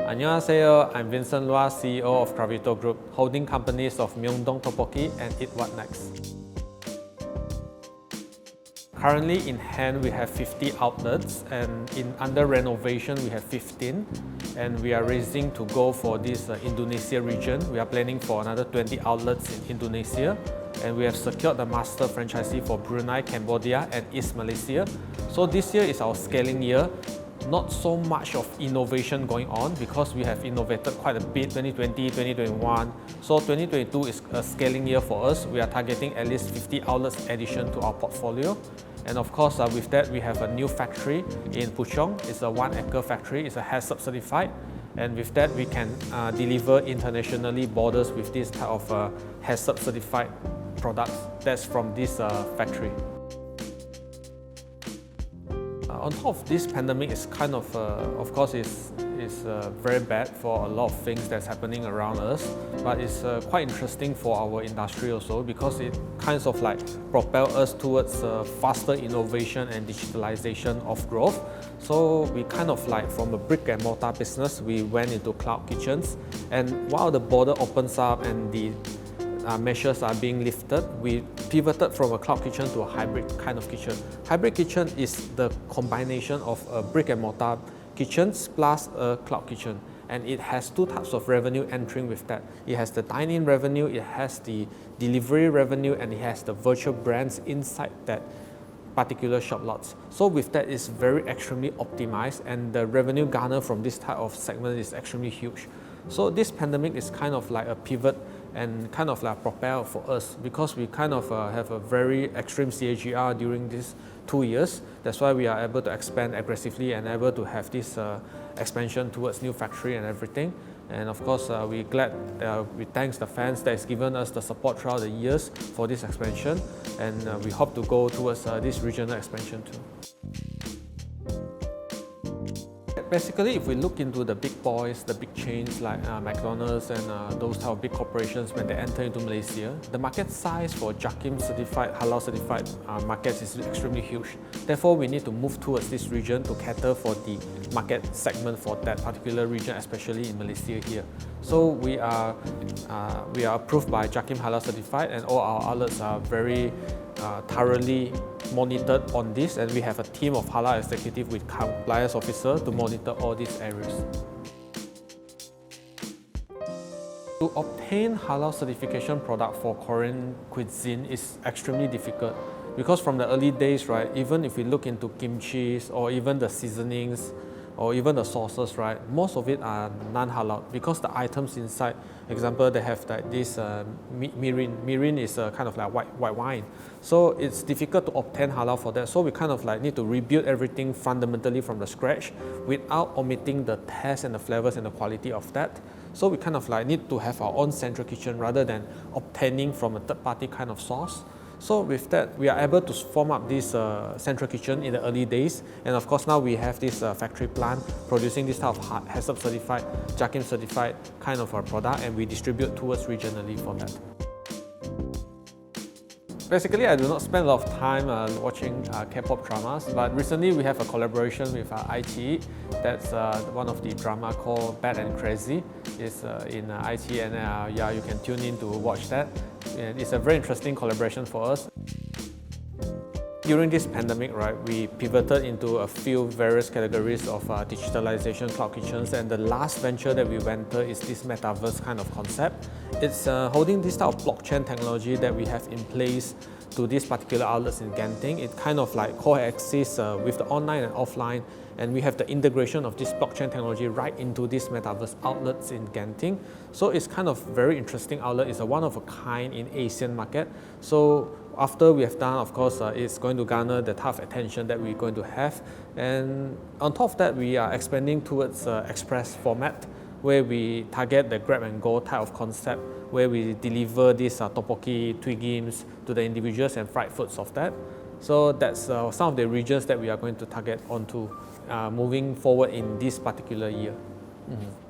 안녕하세요, I'm Vincent Lua, CEO of Cravito Group, holding companies of MyeongDong Topokki and Eat What Next. Currently in hand we have 50 outlets, and under renovation we have 15, and we are raising to go for this Indonesia region. We are planning for another 20 outlets in Indonesia, and we have secured the master franchisee for Brunei, Cambodia and East Malaysia. So this year is our scaling year. Not so much of innovation going on because we have innovated quite a bit 2020, 2021. So 2022 is a scaling year for us. We are targeting at least 50 outlets addition to our portfolio. And of course, with that, we have a new factory in Puchong. It's a 1-acre factory. It's a HACCP certified. And with that, we can deliver internationally borders with this type of HACCP certified products that's from this factory. On top of this pandemic, is kind of course, is very bad for a lot of things that's happening around us. But it's quite interesting for our industry also because it kind of like propel us towards faster innovation and digitalization of growth. So we kind of like from a brick and mortar business, we went into cloud kitchens. And while the border opens up and the measures are being lifted, we pivoted from a cloud kitchen to a hybrid kind of kitchen. Hybrid kitchen is the combination of a brick and mortar kitchens plus a cloud kitchen. And it has two types of revenue entering with that. It has the dine-in revenue, it has the delivery revenue, and it has the virtual brands inside that particular shop lots. So with that, it's very extremely optimized, and the revenue garner from this type of segment is extremely huge. So this pandemic is kind of like a pivot and kind of like propel for us because we kind of have a very extreme CAGR during these 2 years. That's why we are able to expand aggressively and able to have this expansion towards new factory and everything. And of course, we thanks the fans that has given us the support throughout the years for this expansion, and we hope to go towards this regional expansion too. Basically, if we look into the big boys, the big chains like McDonald's and those type of big corporations, when they enter into Malaysia, the market size for JAKIM certified, halal certified markets is extremely huge. Therefore, we need to move towards this region to cater for the market segment for that particular region, especially in Malaysia here. So we are approved by JAKIM halal certified, and all our outlets are very thoroughly monitored on this, and we have a team of halal executive with compliance officer to monitor all these areas. To obtain halal certification product for Korean cuisine is extremely difficult because from the early days, right, even if we look into kimchi or even the seasonings or even the sauces, right, most of it are non-halal because the items inside, example, they have like this mirin. Mirin is a kind of like white wine. So it's difficult to obtain halal for that. So we kind of like need to rebuild everything fundamentally from the scratch without omitting the taste and the flavors and the quality of that. So we kind of like need to have our own central kitchen rather than obtaining from a third-party kind of source. So with that, we are able to form up this central kitchen in the early days. And of course, now we have this factory plant producing this type of HACCP certified, JAKIM certified kind of a product, and we distribute towards regionally for that. Basically, I do not spend a lot of time watching K-pop dramas, but recently we have a collaboration with iQIYI. That's one of the drama called Bad and Crazy. It's in iQIYI, and yeah, you can tune in to watch that. And it's a very interesting collaboration for us. During this pandemic, right, we pivoted into a few various categories of digitalization, cloud kitchens, and the last venture that we went to is this metaverse kind of concept. It's holding this type of blockchain technology that we have in place to these particular outlets in Genting. It kind of like coexists with the online and offline, and we have the integration of this blockchain technology right into these metaverse outlets in Genting. So it's kind of very interesting outlet. It's a one of a kind in Asian market. So after we have done, of course, it's going to garner the type of attention that we're going to have. And on top of that, we are expanding towards express format, where we target the grab and go type of concept, where we deliver these tteokbokki, twigims to the individuals and fried foods of that. So that's some of the regions that we are going to target onto moving forward in this particular year. Mm-hmm.